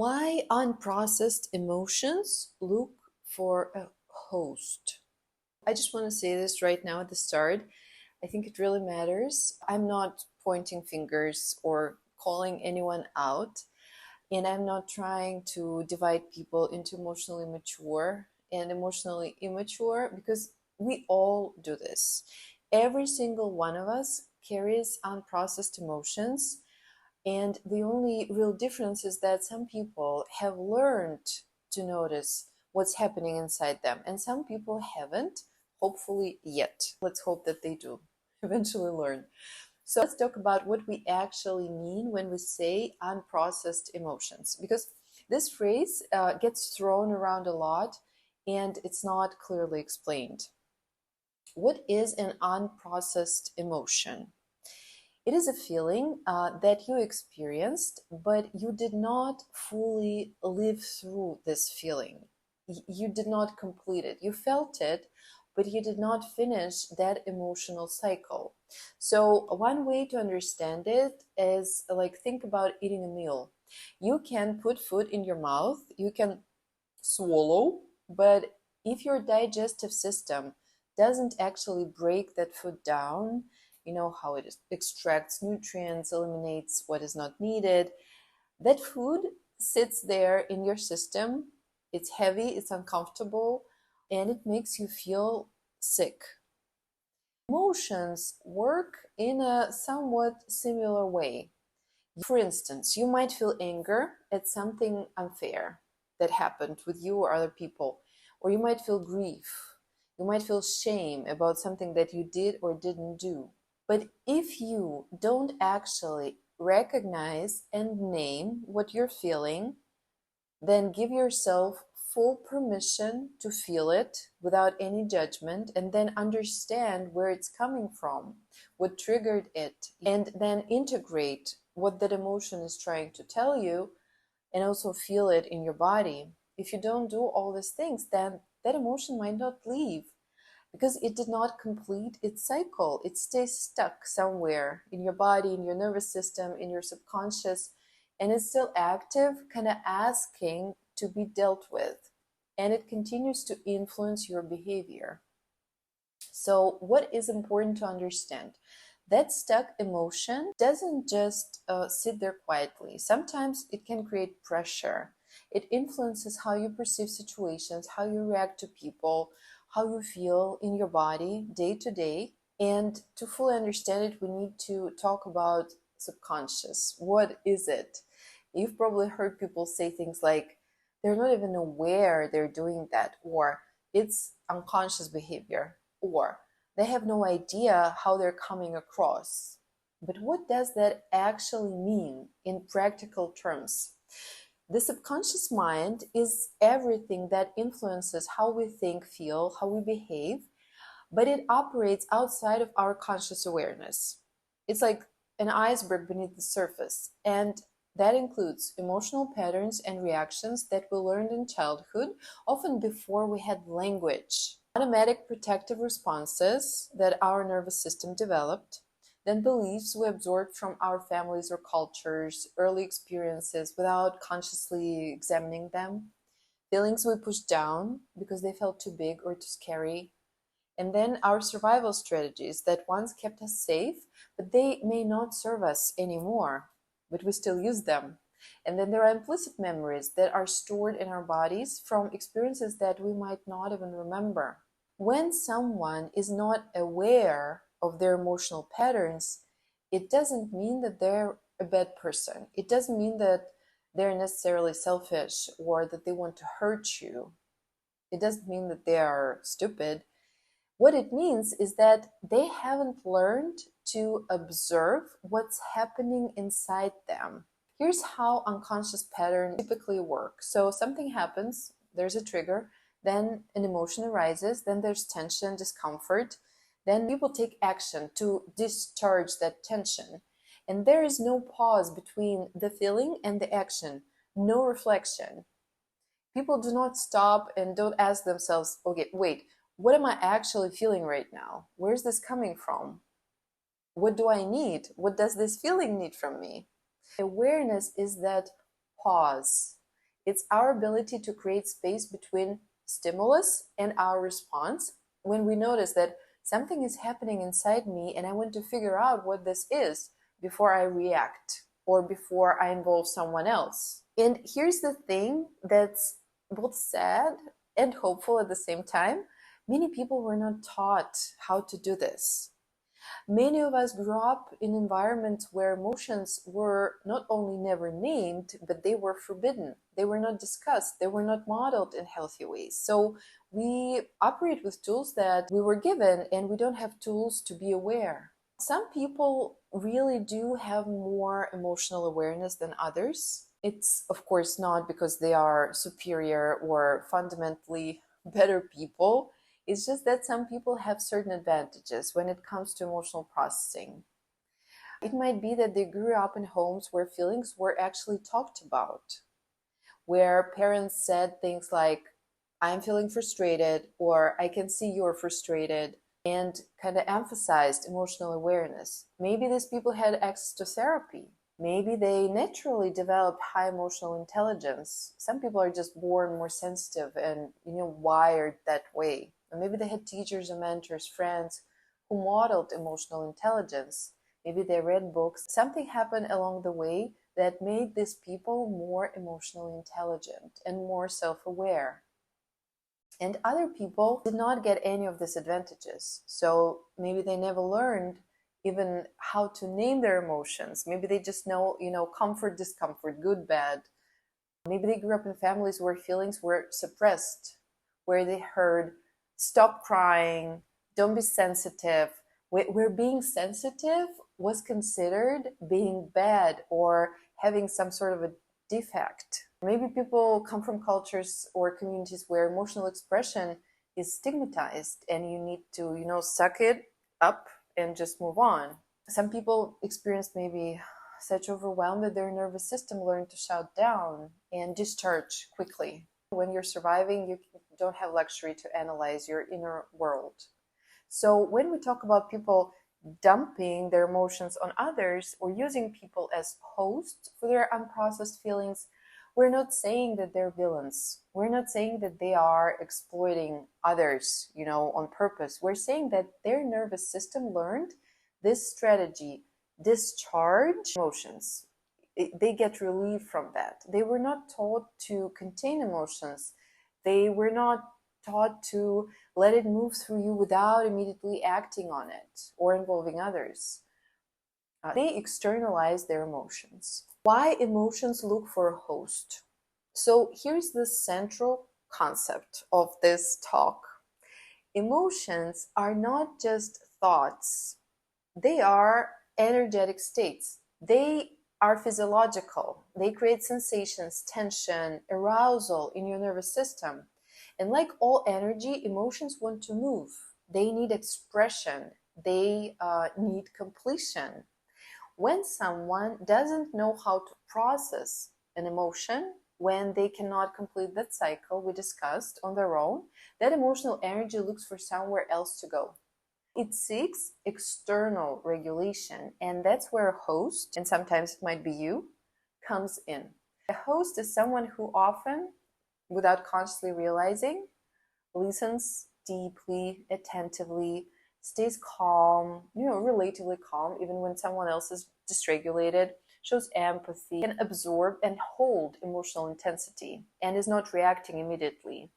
Why unprocessed emotions look for a host? I just want to say this right now at the start. I think it really matters. I'm not pointing fingers or calling anyone out, and I'm not trying to divide people into emotionally mature and emotionally immature because we all do this. Every single one of us carries unprocessed emotions, and the only real difference is that some people have learned to notice what's happening inside them, and some people haven't, hopefully, yet. Let's hope that they do eventually learn. So let's talk about what we actually mean when we say unprocessed emotions, because this phrase gets thrown around a lot and it's not clearly explained. What is an unprocessed emotion? It is a feeling that you experienced, but you did not fully live through this feeling. You did not complete it. You felt it, but you did not finish that emotional cycle. So, one way to understand it is like think about eating a meal. You can put food in your mouth, you can swallow, but if your digestive system doesn't actually break that food down, you know how it extracts nutrients, eliminates what is not needed, that food sits there in your system. It's heavy, it's uncomfortable, and it makes you feel sick. Emotions work in a somewhat similar way. For instance, you might feel anger at something unfair that happened with you or other people, or you might feel grief. You might feel shame about something that you did or didn't do. But if you don't actually recognize and name what you're feeling, then give yourself full permission to feel it without any judgment, and then understand where it's coming from, what triggered it, and then integrate what that emotion is trying to tell you and also feel it in your body. If you don't do all these things, then that emotion might not leave because it did not complete its cycle. It stays stuck somewhere in your body, in your nervous system, in your subconscious, and it's still active, kind of asking to be dealt with. And it continues to influence your behavior. So, what is important to understand? That stuck emotion doesn't just sit there quietly. Sometimes it can create pressure. It influences how you perceive situations, how you react to people, how you feel in your body day to day. And to fully understand it, we need to talk about subconscious. What is it? You've probably heard people say things like, they're not even aware they're doing that, or it's unconscious behavior, or they have no idea how they're coming across. But what does that actually mean in practical terms? The subconscious mind is everything that influences how we think, feel, how we behave, but it operates outside of our conscious awareness. It's like an iceberg beneath the surface, and that includes emotional patterns and reactions that we learned in childhood, often before we had language, automatic protective responses that our nervous system developed, then beliefs we absorbed from our families or cultures, early experiences without consciously examining them, feelings we pushed down because they felt too big or too scary, and then our survival strategies that once kept us safe, but they may not serve us anymore, but we still use them. And then there are implicit memories that are stored in our bodies from experiences that we might not even remember. When someone is not aware of their emotional patterns, it doesn't mean that they're a bad person. It doesn't mean that they're necessarily selfish or that they want to hurt you. It doesn't mean that they are stupid. What it means is that they haven't learned to observe what's happening inside them. Here's how unconscious patterns typically work. So something happens, there's a trigger, then an emotion arises, then there's tension, discomfort, then people take action to discharge that tension. And there is no pause between the feeling and the action, no reflection. People do not stop and don't ask themselves, okay, wait, what am I actually feeling right now? Where's this coming from? What do I need? What does this feeling need from me? Awareness is that pause. It's our ability to create space between stimulus and our response. When we notice that something is happening inside me and I want to figure out what this is before I react or before I involve someone else. And here's the thing that's both sad and hopeful at the same time. Many people were not taught how to do this. Many of us grew up in environments where emotions were not only never named, but they were forbidden. They were not discussed. They were not modeled in healthy ways. So we operate with tools that we were given, and we don't have tools to be aware. Some people really do have more emotional awareness than others. It's, of course, not because they are superior or fundamentally better people. It's just that some people have certain advantages when it comes to emotional processing. It might be that they grew up in homes where feelings were actually talked about, where parents said things like, I'm feeling frustrated, or I can see you're frustrated, and kind of emphasized emotional awareness. Maybe these people had access to therapy. Maybe they naturally developed high emotional intelligence. Some people are just born more sensitive and, wired that way. Or maybe they had teachers and mentors, friends who modeled emotional intelligence. Maybe they read books. Something happened along the way that made these people more emotionally intelligent and more self-aware. And other people did not get any of these advantages. So maybe they never learned even how to name their emotions. Maybe they just know, comfort, discomfort, good, bad. Maybe they grew up in families where feelings were suppressed, where they heard, stop crying, don't be sensitive, where being sensitive was considered being bad or having some sort of a defect. Maybe people come from cultures or communities where emotional expression is stigmatized and you need to, suck it up and just move on. Some people experience maybe such overwhelm that their nervous system learned to shut down and discharge quickly. When you're surviving, you don't have luxury to analyze your inner world. So when we talk about people dumping their emotions on others or using people as hosts for their unprocessed feelings, we're not saying that they're villains. We're not saying that they are exploiting others, on purpose. We're saying that their nervous system learned this strategy, discharge emotions. They get relief from that. They were not taught to contain emotions. They were not taught to let it move through you without immediately acting on it or involving others. They externalize their emotions. Why emotions look for a host? So here's the central concept of this talk. Emotions are not just thoughts. They are energetic states. They are physiological. They create sensations, tension, arousal in your nervous system. And like all energy, emotions want to move. They need expression. They need completion. When someone doesn't know how to process an emotion, when they cannot complete that cycle we discussed on their own, that emotional energy looks for somewhere else to go. It seeks external regulation, and that's where a host, and sometimes it might be you, comes in. A host is someone who often, without consciously realizing, listens deeply, attentively, stays calm, relatively calm, even when someone else is dysregulated, shows empathy, can absorb and hold emotional intensity, and is not reacting immediately.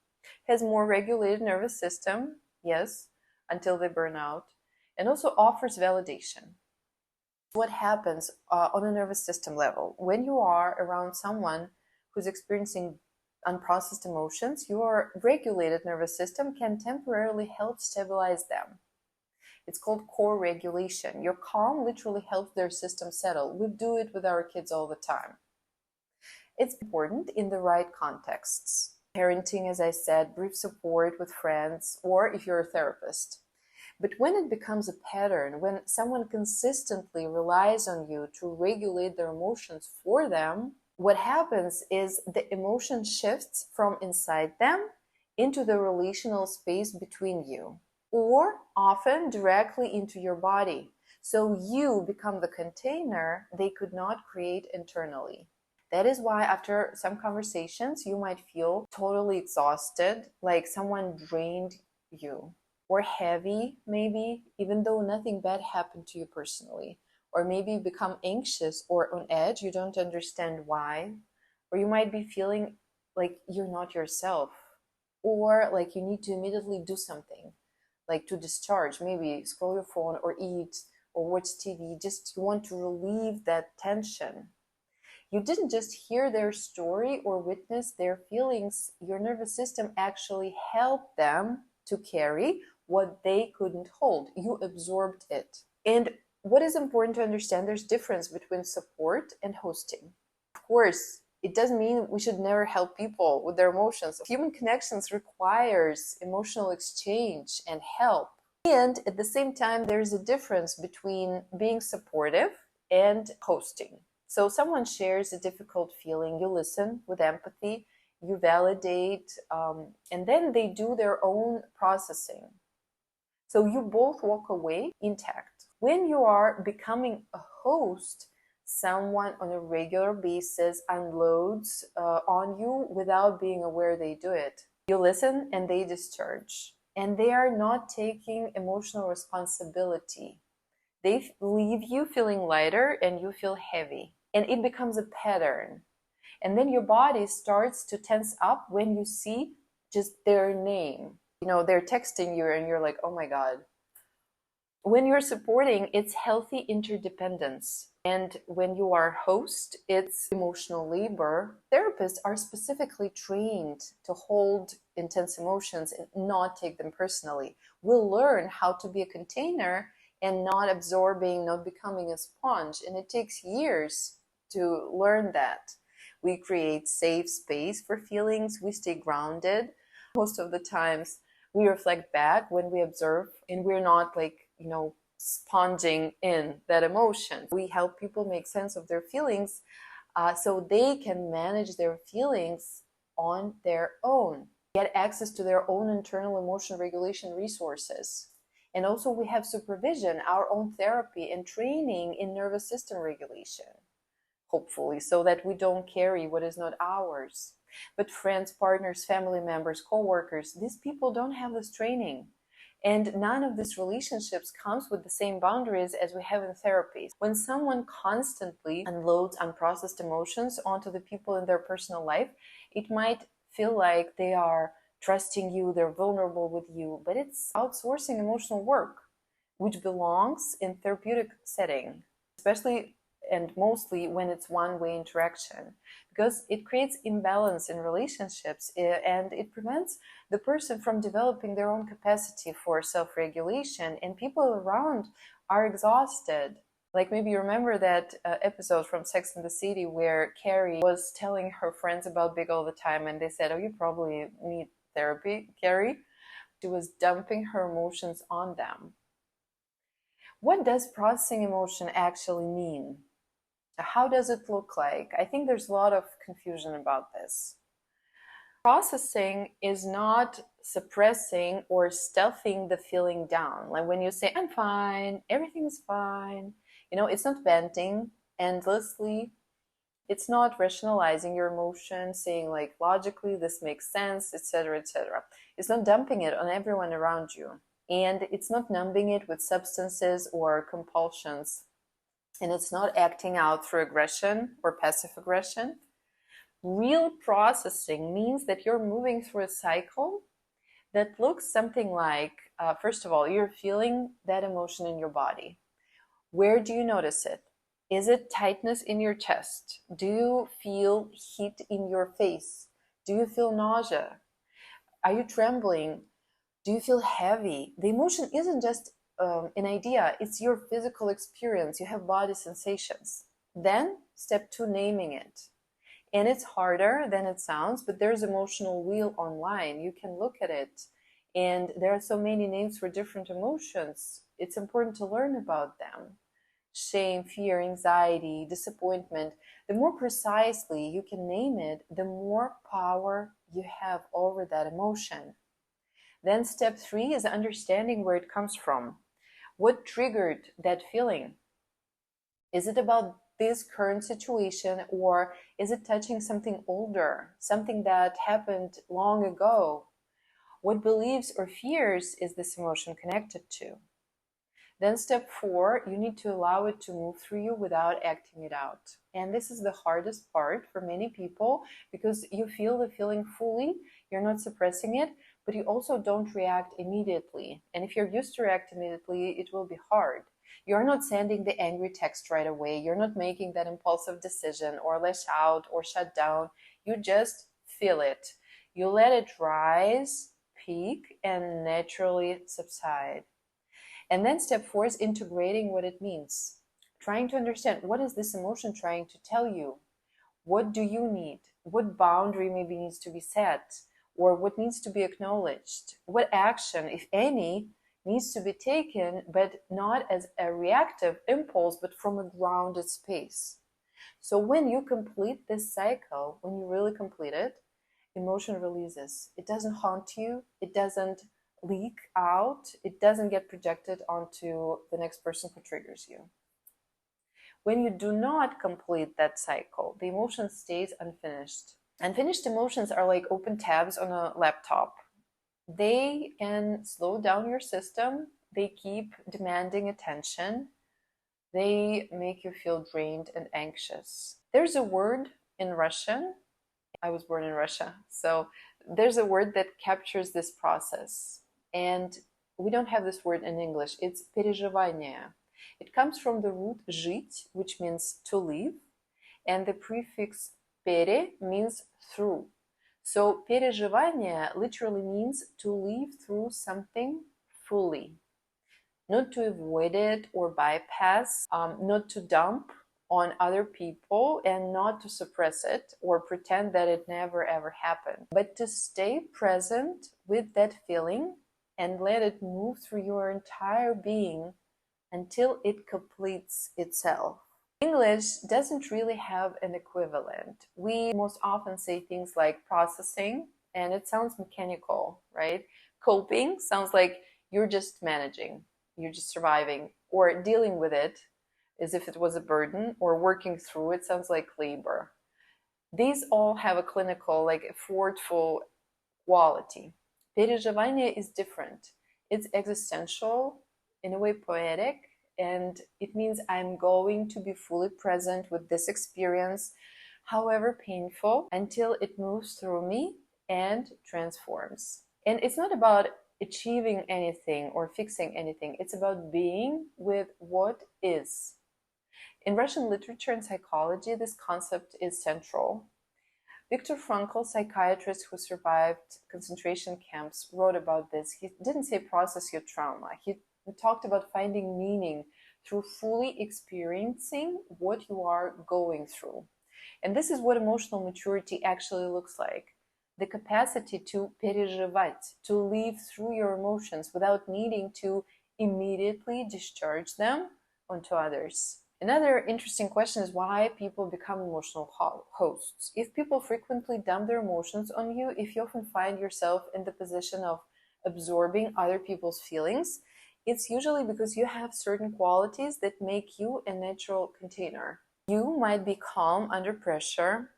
Has more regulated nervous system, yes, until they burn out, and also offers validation. What happens on a nervous system level? When you are around someone who's experiencing unprocessed emotions, your regulated nervous system can temporarily help stabilize them. It's called core regulation. Your calm literally helps their system settle. We do it with our kids all the time. It's important in the right contexts. Parenting, as I said, brief support with friends, or if you're a therapist. But when it becomes a pattern, when someone consistently relies on you to regulate their emotions for them, what happens is the emotion shifts from inside them into the relational space between you, or often directly into your body. So you become the container they could not create internally. That is why after some conversations, you might feel totally exhausted, like someone drained you, or heavy, maybe, even though nothing bad happened to you personally. Or maybe you become anxious or on edge, you don't understand why. Or you might be feeling like you're not yourself, or like you need to immediately do something, like to discharge, maybe scroll your phone or eat or watch TV, just you want to relieve that tension. You didn't just hear their story or witness their feelings. Your nervous system actually helped them to carry what they couldn't hold. You absorbed it. And what is important to understand, there's difference between support and hosting. Of course, it doesn't mean we should never help people with their emotions. Human connections requires emotional exchange and help. And at the same time, there's a difference between being supportive and hosting. So someone shares a difficult feeling, you listen with empathy, you validate, and then they do their own processing. So you both walk away intact. When you are becoming a host, someone on a regular basis unloads on you without being aware they do it. You listen and they discharge. And they are not taking emotional responsibility. They leave you feeling lighter and you feel heavy. And it becomes a pattern. And then your body starts to tense up when you see just their name. You know, they're texting you and you're like, oh my God. When you're supporting, it's healthy interdependence. And when you are host, it's emotional labor. Therapists are specifically trained to hold intense emotions and not take them personally. We'll learn how to be a container and not absorbing, not becoming a sponge. And it takes years to learn that. We create safe space for feelings. We stay grounded. Most of the times we reflect back when we observe, and we're not like, sponging in that emotion. We help people make sense of their feelings so they can manage their feelings on their own, get access to their own internal emotion regulation resources. And also we have supervision, our own therapy and training in nervous system regulation, hopefully, so that we don't carry what is not ours. But friends, partners, family members, co-workers, these people don't have this training. And none of these relationships comes with the same boundaries as we have in therapy. When someone constantly unloads unprocessed emotions onto the people in their personal life, it might feel like they are trusting you, they're vulnerable with you, but it's outsourcing emotional work, which belongs in therapeutic setting, especially and mostly when it's one-way interaction, because it creates imbalance in relationships and it prevents the person from developing their own capacity for self-regulation, and people around are exhausted. Like maybe you remember that episode from Sex and the City where Carrie was telling her friends about Big all the time, and they said, oh, you probably need therapy, Carrie. She was dumping her emotions on them. What does processing emotion actually mean? How does it look like? I think there's a lot of confusion about this. Processing is not suppressing or stuffing the feeling down. Like when you say, I'm fine, everything's fine, it's not venting endlessly. It's not rationalizing your emotion, saying like logically this makes sense, etc., etc. It's not dumping it on everyone around you. And it's not numbing it with substances or compulsions. And it's not acting out through aggression or passive aggression. Real processing means that you're moving through a cycle that looks something like, first of all, you're feeling that emotion in your body. Where do you notice it? Is it tightness in your chest? Do you feel heat in your face? Do you feel nausea? Are you trembling? Do you feel heavy? The emotion isn't just an idea, it's your physical experience. You have body sensations. Then step 2, naming it. And it's harder than it sounds, but there's emotional wheel online. You can look at it. And there are so many names for different emotions. It's important to learn about them. Shame, fear, anxiety, disappointment. The more precisely you can name it, the more power you have over that emotion. Then step 3 is understanding where it comes from. What triggered that feeling? Is it about this current situation, or is it touching something older, something that happened long ago? What beliefs or fears is this emotion connected to? Then step 4, you need to allow it to move through you without acting it out. And this is the hardest part for many people, because you feel the feeling fully, you're not suppressing it, but you also don't react immediately. And if you're used to react immediately, it will be hard. You're not sending the angry text right away. You're not making that impulsive decision or lash out or shut down. You just feel it. You let it rise, peak, and naturally subside. And then step 4 is integrating what it means. Trying to understand, what is this emotion trying to tell you? What do you need? What boundary maybe needs to be set? Or what needs to be acknowledged? What action, if any, needs to be taken, but not as a reactive impulse, but from a grounded space? So when you complete this cycle, when you really complete it, emotion releases. It doesn't haunt you. It doesn't leak out. It doesn't get projected onto the next person who triggers you. When you do not complete that cycle, the emotion stays unfinished. Unfinished emotions are like open tabs on a laptop. They can slow down your system. They keep demanding attention. They make you feel drained and anxious. There's a word in Russian. I was born in Russia, so there's a word that captures this process. And we don't have this word in English. It's переживание. It comes from the root жить, which means to live, and the prefix пере means through. So переживание literally means to live through something fully, not to avoid it or bypass, not to dump on other people, and not to suppress it or pretend that it never ever happened, but to stay present with that feeling and let it move through your entire being until it completes itself. English doesn't really have an equivalent. We most often say things like processing, and it sounds mechanical, right? Coping sounds like you're just managing, you're just surviving, or dealing with it as if it was a burden, or working through it sounds like labor. These all have a clinical, like effortful quality. Переживание is different. It's existential, in a way poetic, and it means I'm going to be fully present with this experience, however painful, until it moves through me and transforms. And it's not about achieving anything or fixing anything. It's about being with what is. In Russian literature and psychology, this concept is central. Viktor Frankl, psychiatrist who survived concentration camps, wrote about this. He didn't say process your trauma. He talked about finding meaning through fully experiencing what you are going through. And this is what emotional maturity actually looks like. The capacity to переживать, to live through your emotions without needing to immediately discharge them onto others. Another interesting question is why people become emotional hosts. If people frequently dump their emotions on you, if you often find yourself in the position of absorbing other people's feelings, it's usually because you have certain qualities that make you a natural container. You might be calm under pressure,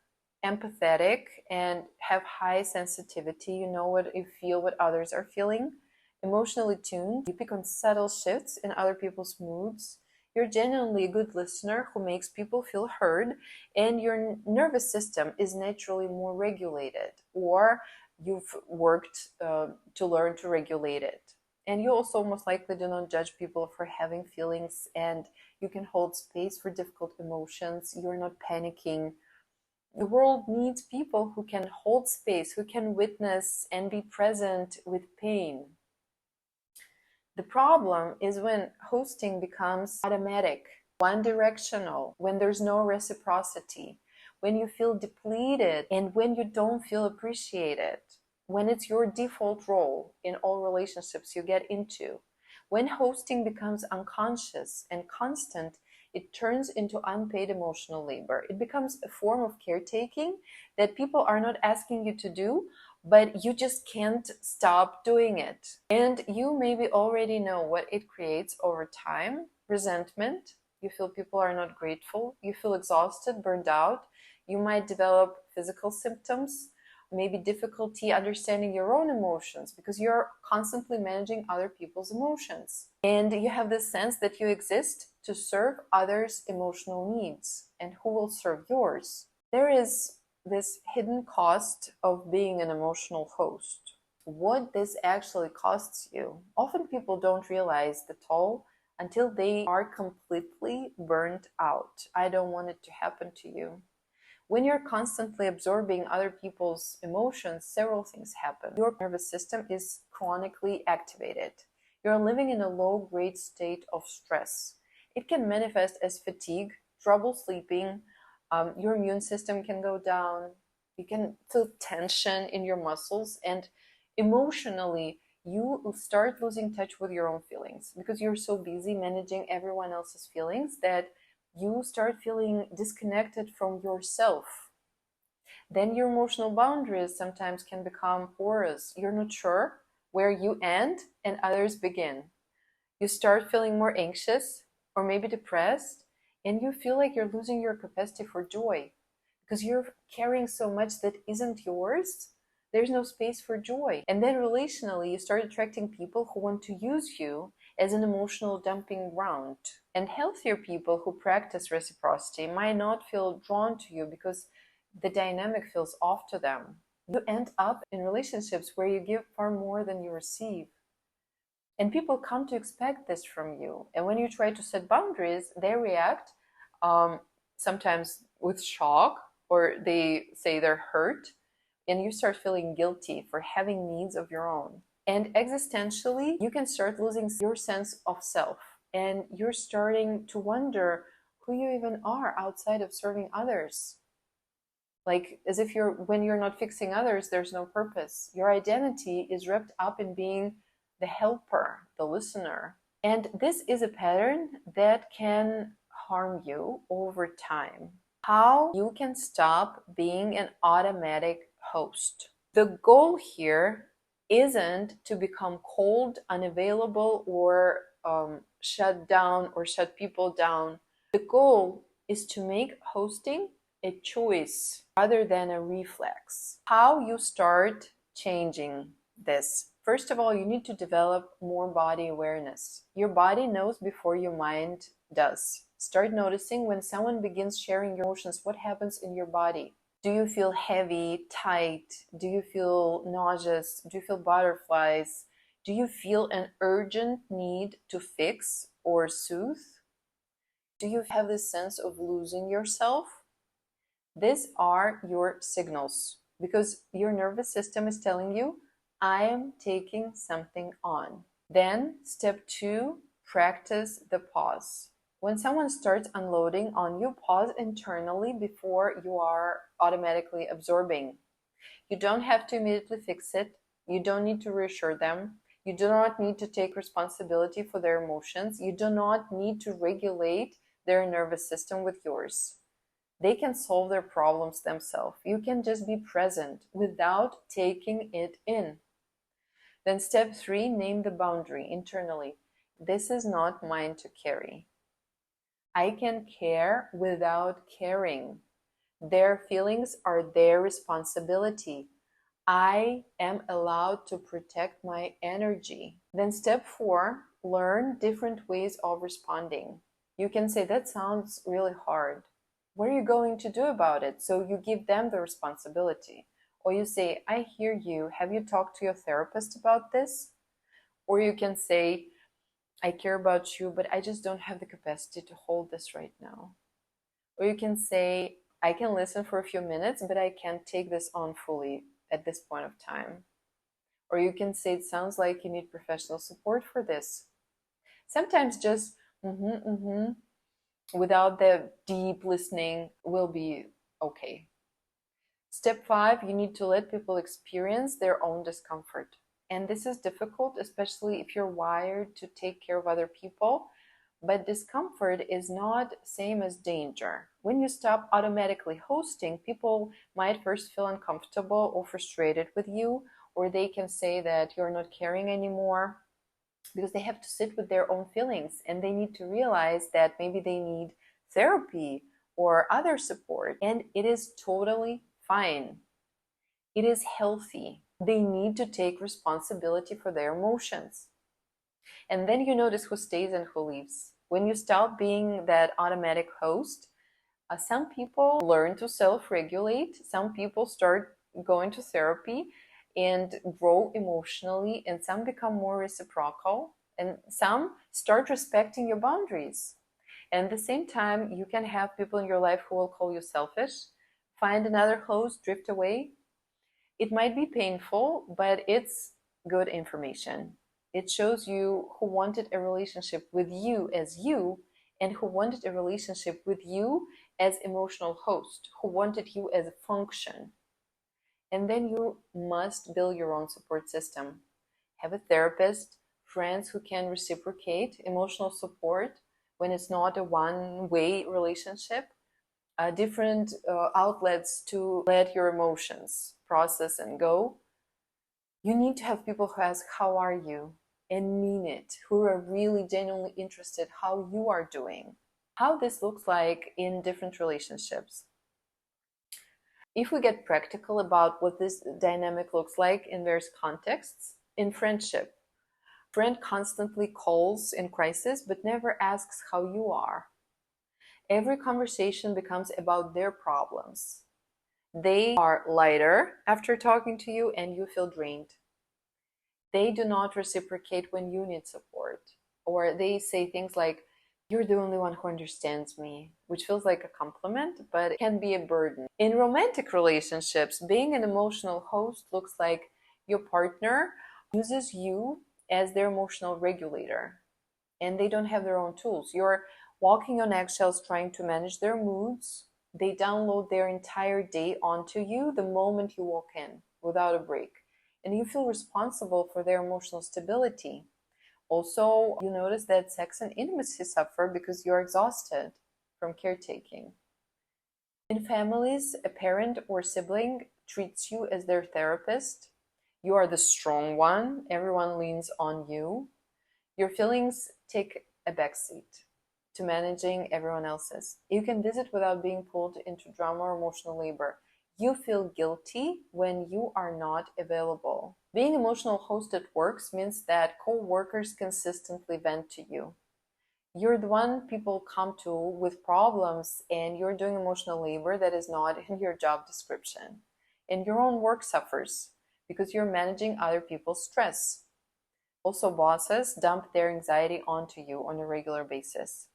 empathetic, and have high sensitivity. You know what you feel, what others are feeling. Emotionally tuned, you pick on subtle shifts in other people's moods. You're genuinely a good listener who makes people feel heard, and your nervous system is naturally more regulated, or you've worked to learn to regulate it. And you also most likely do not judge people for having feelings, and you can hold space for difficult emotions. You're not panicking. The world needs people who can hold space, who can witness and be present with pain. The problem is when hosting becomes automatic, one-directional, when there's no reciprocity, when you feel depleted, and when you don't feel appreciated, when it's your default role in all relationships you get into. When hosting becomes unconscious and constant, it turns into unpaid emotional labor. It becomes a form of caretaking that people are not asking you to do, but you just can't stop doing it. And you maybe already know what it creates over time: resentment. You feel people are not grateful. You feel exhausted, burned out. You might develop physical symptoms, maybe difficulty understanding your own emotions because you're constantly managing other people's emotions. And you have this sense that you exist to serve others' emotional needs. And who will serve yours? There is this hidden cost of being an emotional host. What this actually costs you. Often people don't realize the toll until they are completely burnt out. I don't want it to happen to you. When you're constantly absorbing other people's emotions, several things happen. Your nervous system is chronically activated. You're living in a low-grade state of stress. It can manifest as fatigue, trouble sleeping, your immune system can go down, you can feel tension in your muscles, and emotionally, you will start losing touch with your own feelings because you're so busy managing everyone else's feelings that you start feeling disconnected from yourself. Then your emotional boundaries sometimes can become porous. You're not sure where you end and others begin. You start feeling more anxious or maybe depressed, and you feel like you're losing your capacity for joy because you're carrying so much that isn't yours. There's no space for joy. And then relationally, you start attracting people who want to use you as an emotional dumping ground. And healthier people who practice reciprocity might not feel drawn to you because the dynamic feels off to them. You end up in relationships where you give far more than you receive. And people come to expect this from you. And when you try to set boundaries, they react sometimes with shock, or they say they're hurt, and you start feeling guilty for having needs of your own. And existentially, you can start losing your sense of self, and you're starting to wonder who you even are outside of serving others. Like, as if when you're not fixing others, there's no purpose. Your identity is wrapped up in being the helper, the listener. And this is a pattern that can harm you over time. How you can stop being an automatic host. The goal here isn't to become cold, unavailable, or shut down or shut people down. The goal is to make hosting a choice rather than a reflex. How you start changing this? First of all, you need to develop more body awareness. Your body knows before your mind does. Start noticing when someone begins sharing your emotions, what happens in your body. Do you feel heavy, tight? Do you feel nauseous? Do you feel butterflies? Do you feel an urgent need to fix or soothe? Do you have this sense of losing yourself? These are your signals because your nervous system is telling you, I am taking something on. Then, step 2, practice the pause. When someone starts unloading on you, pause internally before you are automatically absorbing. You don't have to immediately fix it. You don't need to reassure them. You do not need to take responsibility for their emotions. You do not need to regulate their nervous system with yours. They can solve their problems themselves. You can just be present without taking it in. Then step 3, name the boundary internally. This is not mine to carry. I can care without caring. Their feelings are their responsibility. I am allowed to protect my energy. Then step 4, learn different ways of responding. You can say, that sounds really hard. What are you going to do about it? So you give them the responsibility. Or you say, I hear you. Have you talked to your therapist about this? Or you can say, I care about you, but I just don't have the capacity to hold this right now. Or you can say, I can listen for a few minutes, but I can't take this on fully at this point of time. Or you can say, it sounds like you need professional support for this. Sometimes just without the deep listening will be okay. Step 5, you need to let people experience their own discomfort. And this is difficult, especially if you're wired to take care of other people. But discomfort is not same as danger. When you stop automatically hosting, people might first feel uncomfortable or frustrated with you, or they can say that you're not caring anymore. because they have to sit with their own feelings and they need to realize that maybe they need therapy or other support, and it is totally fine. It is healthy. They need to take responsibility for their emotions. And then you notice who stays and who leaves. When you stop being that automatic host, some people learn to self regulate, some people start going to therapy and grow emotionally, and some become more reciprocal, and some start respecting your boundaries. And at the same time, you can have people in your life who will call you selfish, find another host, drift away. It might be painful, but it's good information. It shows you who wanted a relationship with you as you, and who wanted a relationship with you as emotional host, who wanted you as a function. And then you must build your own support system. Have a therapist, friends who can reciprocate emotional support when it's not a one-way relationship, different outlets to let your emotions process and go. You need to have people who ask, how are you? And mean it, who are really genuinely interested how you are doing, how this looks like in different relationships. If we get practical about what this dynamic looks like in various contexts, in friendship, friend constantly calls in crisis but never asks how you are. Every conversation becomes about their problems. They are lighter after talking to you and you feel drained. They do not reciprocate when you need support. Or they say things like, you're the only one who understands me, which feels like a compliment, but it can be a burden. In romantic relationships, being an emotional host looks like your partner uses you as their emotional regulator, and they don't have their own tools. You're walking on eggshells trying to manage their moods. They download their entire day onto you the moment you walk in without a break. And you feel responsible for their emotional stability. Also, you notice that sex and intimacy suffer because you're exhausted from caretaking. In families, a parent or sibling treats you as their therapist. You are the strong one, everyone leans on you. Your feelings take a backseat to managing everyone else's. You can visit without being pulled into drama or emotional labor. You feel guilty when you are not available. Being emotional host at work means that co-workers consistently vent to you. You're the one people come to with problems, and you're doing emotional labor that is not in your job description. And your own work suffers because you're managing other people's stress. Also, bosses dump their anxiety onto you on a regular basis.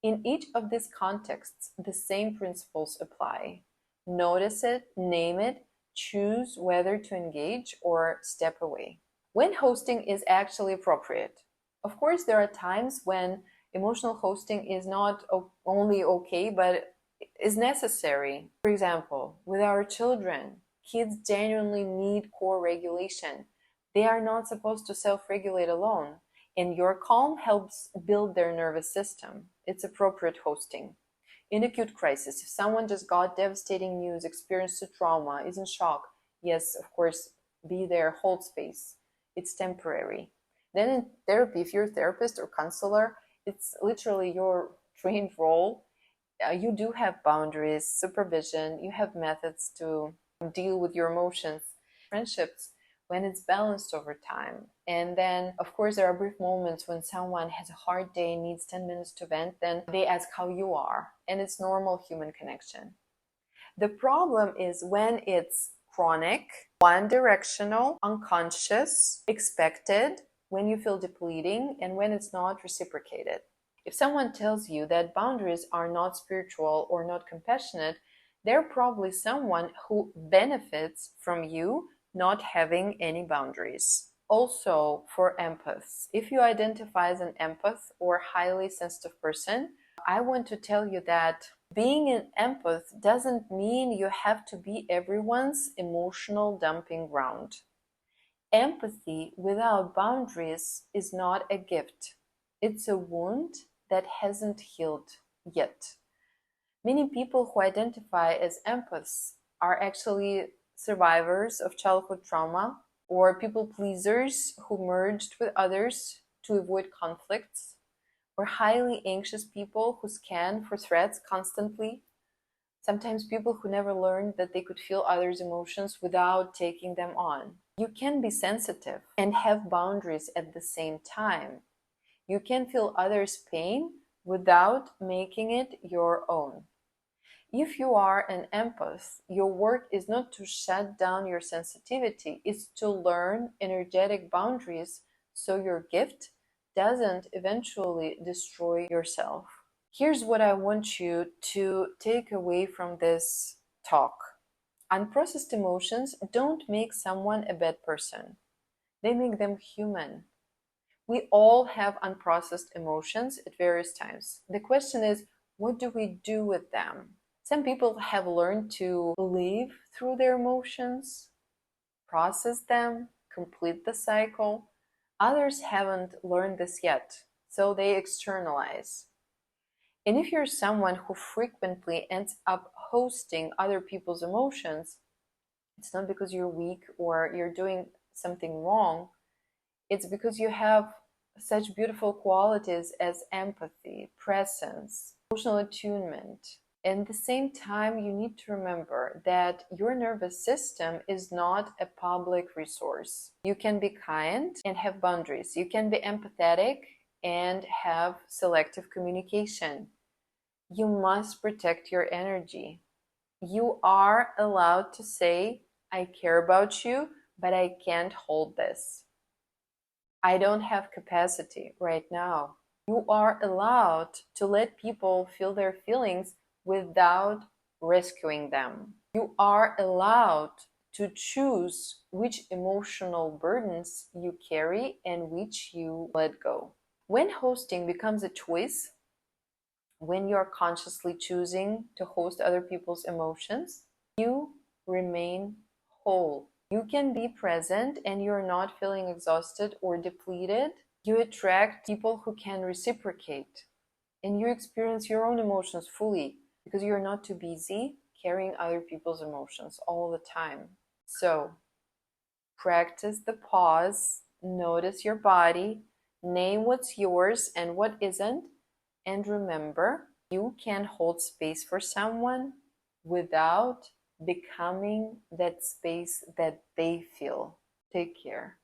In each of these contexts, the same principles apply. Notice it, name it, choose whether to engage or step away. When hosting is actually appropriate. Of course, there are times when emotional hosting is not only okay, but is necessary. For example, with our children, kids genuinely need core regulation. They are not supposed to self-regulate alone, and your calm helps build their nervous system. It's appropriate hosting. In acute crisis, if someone just got devastating news, experienced a trauma, is in shock, yes, of course, be there, hold space. It's temporary. Then in therapy, if you're a therapist or counselor, it's literally your trained role. You do have boundaries, supervision, you have methods to deal with your emotions, friendships, when it's balanced over time. And then, of course, there are brief moments when someone has a hard day and needs 10 minutes to vent, then they ask how you are, and it's normal human connection. The problem is when it's chronic, one-directional, unconscious, expected, when you feel depleting, and when it's not reciprocated. If someone tells you that boundaries are not spiritual or not compassionate, they're probably someone who benefits from you not having any boundaries. Also, for empaths, if you identify as an empath or highly sensitive person, I want to tell you that being an empath doesn't mean you have to be everyone's emotional dumping ground. Empathy without boundaries is not a gift. It's a wound that hasn't healed yet. Many people who identify as empaths are actually survivors of childhood trauma or people pleasers who merged with others to avoid conflicts, or highly anxious people who scan for threats constantly. Sometimes people who never learned that they could feel others' emotions without taking them on. You can be sensitive and have boundaries at the same time. You can feel others' pain without making it your own. If you are an empath, your work is not to shut down your sensitivity, it's to learn energetic boundaries so your gift doesn't eventually destroy yourself. Here's what I want you to take away from this talk. Unprocessed emotions don't make someone a bad person, they make them human. We all have unprocessed emotions at various times. The question is, what do we do with them? Some people have learned to live through their emotions, process them, complete the cycle. Others haven't learned this yet, so they externalize. And if you're someone who frequently ends up hosting other people's emotions, it's not because you're weak or you're doing something wrong. It's because you have such beautiful qualities as empathy, presence, emotional attunement. And at the same time, you need to remember that your nervous system is not a public resource. You can be kind and have boundaries. You can be empathetic and have selective communication. You must protect your energy. You are allowed to say, I care about you, but I can't hold this. I don't have capacity right now. You are allowed to let people feel their feelings without rescuing them. You are allowed to choose which emotional burdens you carry and which you let go. When hosting becomes a choice, when you're consciously choosing to host other people's emotions, you remain whole. You can be present and you're not feeling exhausted or depleted. You attract people who can reciprocate and you experience your own emotions fully because you're not too busy carrying other people's emotions all the time. So, practice the pause, notice your body, name what's yours and what isn't, and remember, you can hold space for someone without becoming that space that they feel. Take care.